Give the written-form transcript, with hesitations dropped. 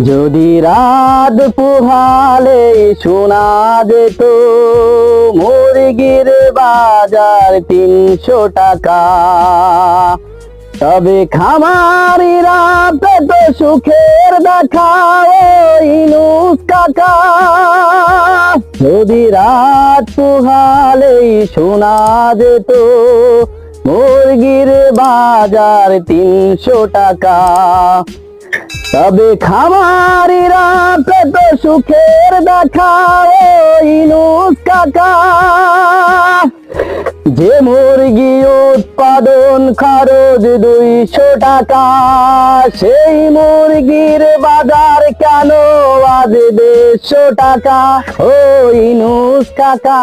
যদি রাত পুহালে শোনা যেত মুরগির বাজার 300 টাকা, তবে খামারিরা পেত সুখের দেখা ওই ইউনুস কাকা। যদি রাত পুহালেই শোনা যেত মুরগির বাজার 300 টাকা, তবে খামারিরা পেত সুখের দেখা ওই ইউনুস কাকা। যে মুরগি উৎপাদন খরচ 200 টাকা, সেই মুরগির বাজার কেন আজ 150 টাকা? ও ইউনুস কাকা।